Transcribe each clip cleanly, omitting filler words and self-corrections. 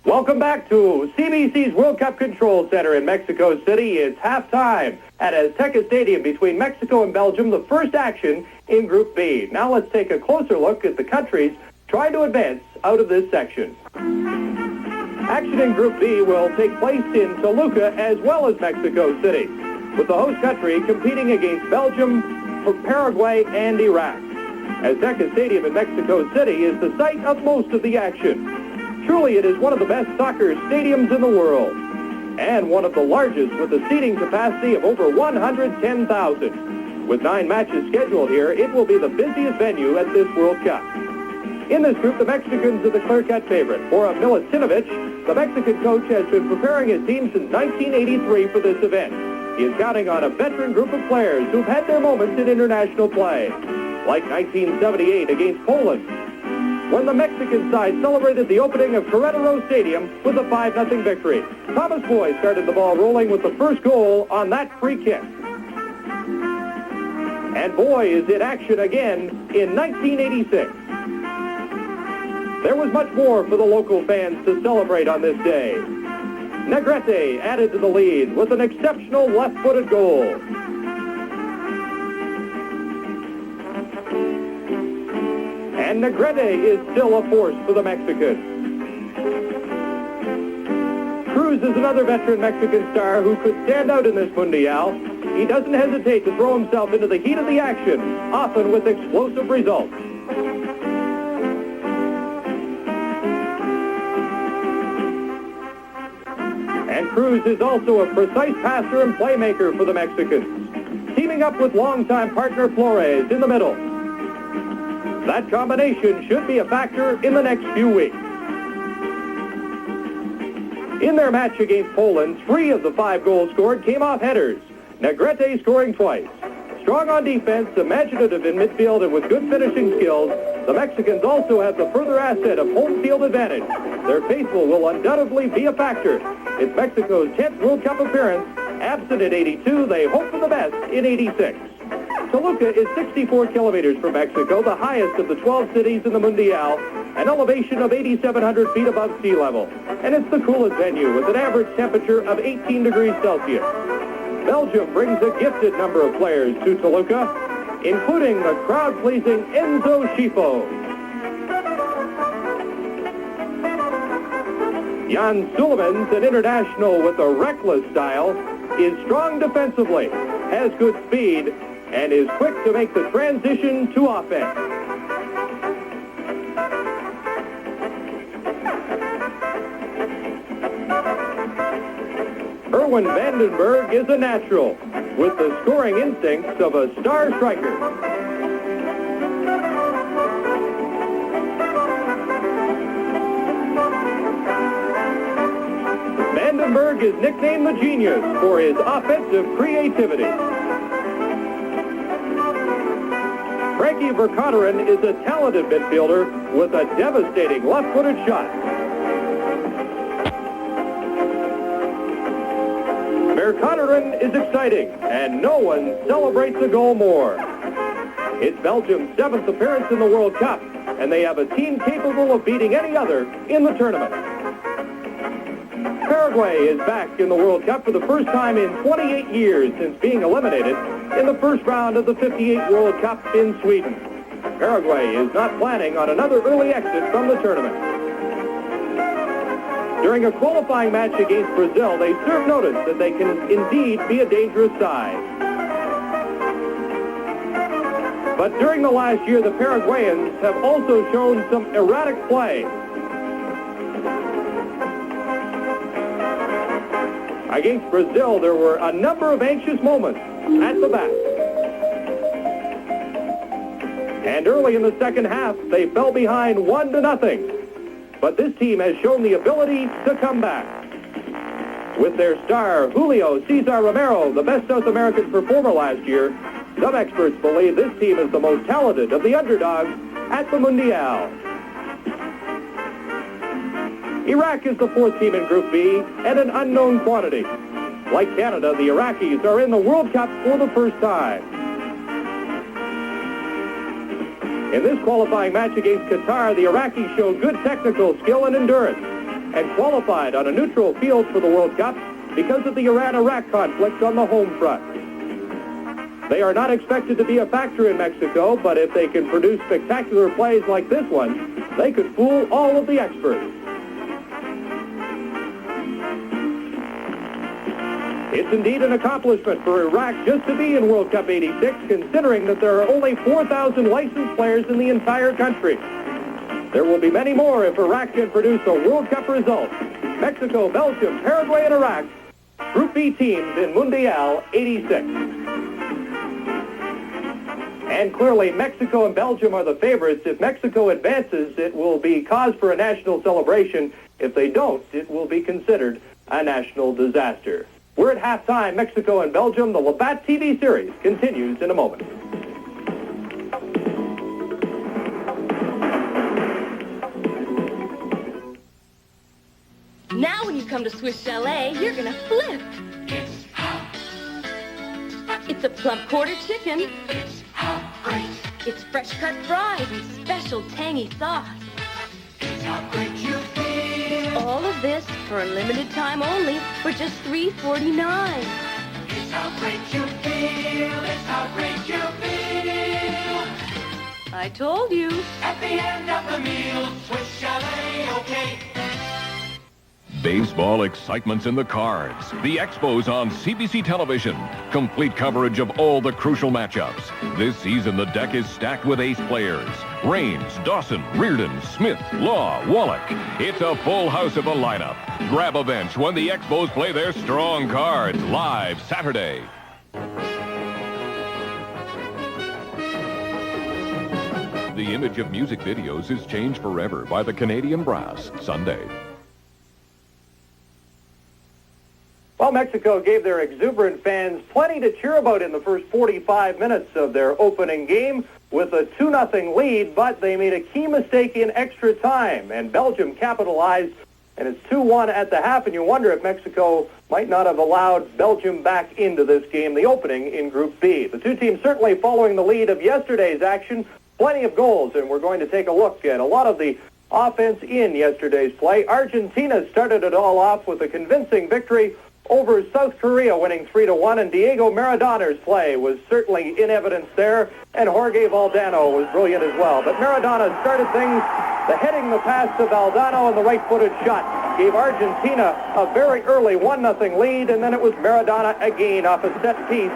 Welcome back to CBC's World Cup Control Center in Mexico City. It's halftime at Azteca Stadium between Mexico and Belgium, the first action in Group B. Now let's take a closer look at the countries trying to advance out of this section. Action in Group B will take place in Toluca as well as Mexico City, with the host country competing against Belgium, Paraguay, and Iraq. Azteca Stadium in Mexico City is the site of most of the action. Truly, it is one of the best soccer stadiums in the world, and one of the largest with a seating capacity of over 110,000. With 9 matches scheduled here, it will be the busiest venue at this World Cup. In this group, the Mexicans are the clear-cut favorite. For Milicinovich, the Mexican coach has been preparing his team since 1983 for this event. He is counting on a veteran group of players who've had their moments in international play, like 1978 against Poland, when the Mexican side celebrated the opening of Querétaro Stadium with a 5-0 victory. Thomas Boy started the ball rolling with the first goal on that free kick. And Boy is in action again in 1986. There was much more for the local fans to celebrate on this day. Negrete added to the lead with an exceptional left-footed goal. And Negrete is still a force for the Mexicans. Cruz is another veteran Mexican star who could stand out in this Mundial. He doesn't hesitate to throw himself into the heat of the action, often with explosive results. And Cruz is also a precise passer and playmaker for the Mexicans, teaming up with longtime partner Flores in the middle. That combination should be a factor in the next few weeks. In their match against Poland, 3 of the 5 goals scored came off headers, Negrete scoring twice. Strong on defense, imaginative in midfield, and with good finishing skills, the Mexicans also have the further asset of home field advantage. Their faithful will undoubtedly be a factor. It's Mexico's 10th World Cup appearance. Absent in 82, they hope for the best in 86. Toluca is 64 kilometers from Mexico, the highest of the 12 cities in the Mundial, an elevation of 8,700 feet above sea level. And it's the coolest venue with an average temperature of 18 degrees Celsius. Belgium brings a gifted number of players to Toluca, including the crowd-pleasing Enzo Schifo. Jan Sulemans, an international with a reckless style, is strong defensively, has good speed, and is quick to make the transition to offense. Erwin Vandenberg is a natural, with the scoring instincts of a star striker. Vandenberg is nicknamed the Genius for his offensive creativity. Frankie Vercauteren is a talented midfielder with a devastating left-footed shot. Vercauteren is exciting, and no one celebrates a goal more. It's Belgium's 7th appearance in the World Cup, and they have a team capable of beating any other in the tournament. Paraguay is back in the World Cup for the first time in 28 years since being eliminated in the first round of the 58 World Cup in Sweden. Paraguay is not planning on another early exit from the tournament. During a qualifying match against Brazil, they served notice that they can indeed be a dangerous side. But during the last year, the Paraguayans have also shown some erratic play. Against Brazil, there were a number of anxious moments at the back. And early in the second half, they fell behind 1-0. But this team has shown the ability to come back. With their star, Julio Cesar Romero, the best South American performer last year, some experts believe this team is the most talented of the underdogs at the Mundial. Iraq is the 4th team in Group B and an unknown quantity. Like Canada, the Iraqis are in the World Cup for the first time. In this qualifying match against Qatar, the Iraqis showed good technical skill and endurance and qualified on a neutral field for the World Cup because of the Iran-Iraq conflict on the home front. They are not expected to be a factor in Mexico, but if they can produce spectacular plays like this one, they could fool all of the experts. It's indeed an accomplishment for Iraq just to be in World Cup 86, considering that there are only 4,000 licensed players in the entire country. There will be many more if Iraq can produce a World Cup result. Mexico, Belgium, Paraguay, and Iraq, Group B teams in Montreal 86. And clearly, Mexico and Belgium are the favorites. If Mexico advances, it will be cause for a national celebration. If they don't, it will be considered a national disaster. We're at halftime, Mexico and Belgium. The Labatt TV series continues in a moment. Now when you come to Swiss Chalet, you're gonna flip. It's how. It's a plump quarter chicken. It's how great. It's fresh cut fries and special tangy sauce. It's how great you feel. All of this for a limited time only for just $3.49. It's how great you feel. It's how great you feel. I told you. At the end of the meal, Swiss Chalet, okay. Baseball excitement's in the cards. The Expos on CBC television. Complete coverage of all the crucial matchups. This season, the deck is stacked with ace players. Raines, Dawson, Reardon, Smith, Law, Wallach. It's a full house of a lineup. Grab a bench when the Expos play their strong cards live Saturday. The image of music videos is changed forever by the Canadian Brass, Sunday. Well, Mexico gave their exuberant fans plenty to cheer about in the first 45 minutes of their opening game with a 2-0 lead, but they made a key mistake in extra time, and Belgium capitalized, and it's 2-1 at the half, and you wonder if Mexico might not have allowed Belgium back into this game, the opening in Group B. The two teams certainly following the lead of yesterday's action, plenty of goals, and we're going to take a look at a lot of the offense in yesterday's play. Argentina started it all off with a convincing victory over South Korea, winning 3-1, and Diego Maradona's play was certainly in evidence there, and Jorge Valdano was brilliant as well. But Maradona started things, the heading the pass to Valdano, and the right-footed shot gave Argentina a very early 1-0 lead, and then it was Maradona again off a set piece.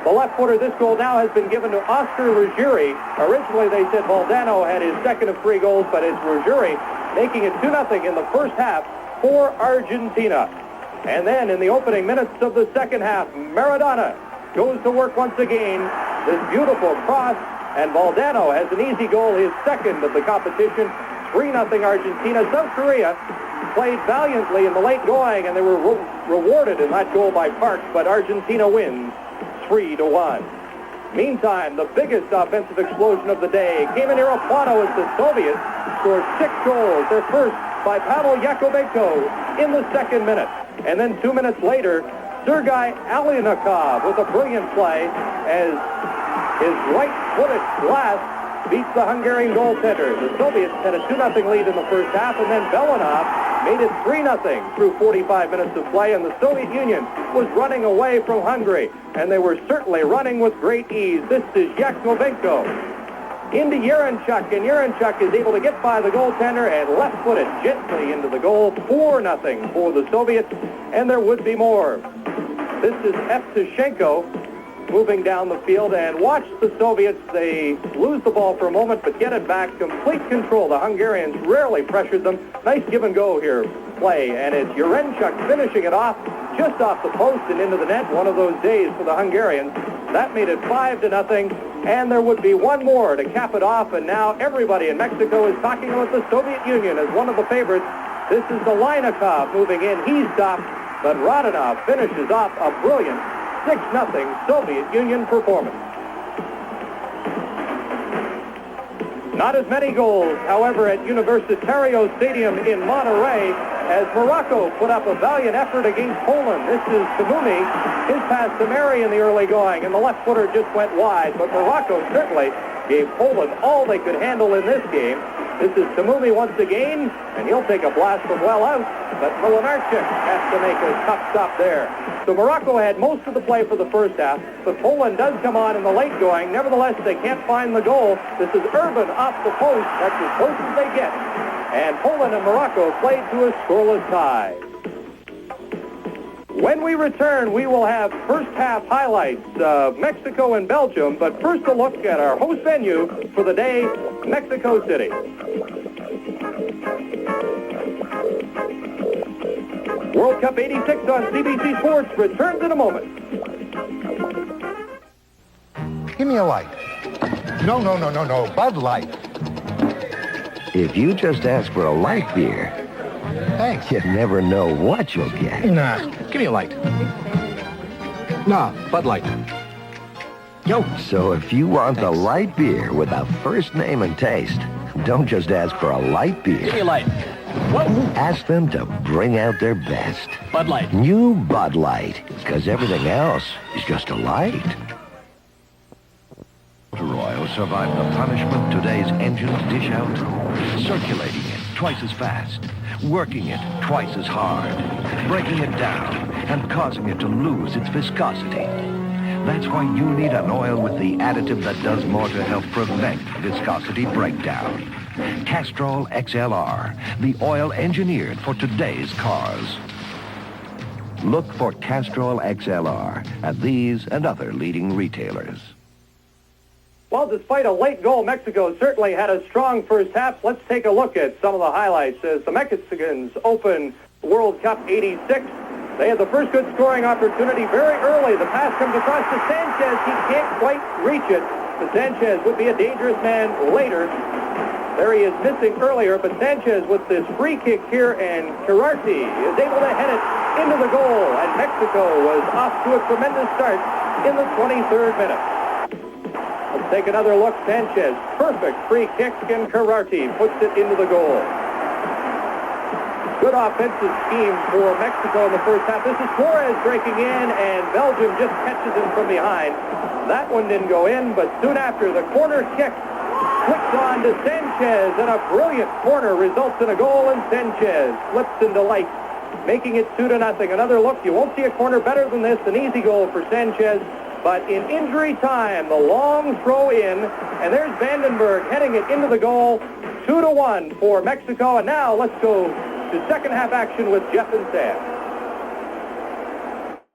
The left footer, this goal now has been given to Oscar Ruggieri. Originally they said Valdano had his second of 3 goals, but it's Ruggieri making it 2-0 in the first half for Argentina. And then in the opening minutes of the second half, Maradona goes to work once again. This beautiful cross, and Valdano has an easy goal, his second of the competition. 3-0 Argentina. South Korea played valiantly in the late going, and they were rewarded in that goal by Park, but Argentina wins 3-1. Meantime, the biggest offensive explosion of the day came in Irapuato as the Soviets scored 6 goals, their first by Pavel Yakovenko in the second minute. And then 2 minutes later, Sergei Alyanikov with a brilliant play as his right-footed blast beats the Hungarian goaltender. The Soviets had a 2-0 lead in the first half, and then Belanov made it 3-0 through 45 minutes of play, and the Soviet Union was running away from Hungary, and they were certainly running with great ease. This is Yakovenko into Yerenchuk, and Yerenchuk is able to get by the goaltender and left-footed gently into the goal. 4-0 for the Soviets, and there would be more. This is Evtushenko moving down the field, and watch the Soviets. They lose the ball for a moment, but get it back. Complete control. The Hungarians rarely pressured them. Nice give and go here play, and it's Yerenchuk finishing it off just off the post and into the net. One of those days for the Hungarians. That made it 5-0, and there would be one more to cap it off, and now everybody in Mexico is talking about the Soviet Union as one of the favorites. This is the Linikov moving in. He's stopped, but Rodionov finishes off a brilliant 6-0 Soviet Union performance. Not as many goals, however, at Universitario Stadium in Monterrey as Morocco put up a valiant effort against Poland. This is Tamumi, his pass to Mary in the early going, and the left footer just went wide, but Morocco certainly gave Poland all they could handle in this game. This is Tamumi once again, and he'll take a blast from well out. but Milanarchuk has to make a tough stop there. So Morocco had most of the play for the first half, but Poland does come on in the late going. Nevertheless, they can't find the goal. This is Urban off the post. That's as close as they get. And Poland and Morocco played to a scoreless tie. When we return, we will have first half highlights of Mexico and Belgium, but first a look at our host venue for the day, Mexico City. World Cup 86 on CBC Sports returns in a moment. Give me a light. No, Bud Light. If you just ask for a light beer, Thanks. you never know what you'll get. Nah, give me a light. Nah, Bud Light. Yo. So if you want the light beer with a first name and taste, don't just ask for a light beer. Give me a light. Whoa. Ask them to bring out their best. Bud Light. New Bud Light, because everything else is just a light. Royal survived the punishment today's engines dish out, circulating it twice as fast, working it twice as hard, breaking it down, and causing it to lose its viscosity. That's why you need an oil with the additive that does more to help prevent viscosity breakdown. Castrol XLR, the oil engineered for today's cars. Look for Castrol XLR at these and other leading retailers. Well, despite a late goal, Mexico certainly had a strong first half. Let's take a look at some of the highlights as the Mexicans open World Cup 86. They had the first good scoring opportunity very early. The pass comes across to Sanchez. He can't quite reach it. But Sanchez would be a dangerous man later. There he is missing earlier, but Sanchez with this free kick here, and Kirarty is able to head it into the goal. And Mexico was off to a tremendous start in the 23rd minute. Let's take another look. Sanchez, perfect free kick, and Kirarty puts it into the goal. Good offensive scheme for Mexico in the first half. This is Flores breaking in, and Belgium just catches him from behind. That one didn't go in, but soon after, the corner kick flicks on to Sanchez, and a brilliant corner results in a goal, and Sanchez flips into light, making it 2-0. Another look. You won't see a corner better than this. An easy goal for Sanchez. But in injury time, the long throw in, and there's Vandenberg heading it into the goal. 2-1 for Mexico. And now let's go to second half action with Jeff and Sam.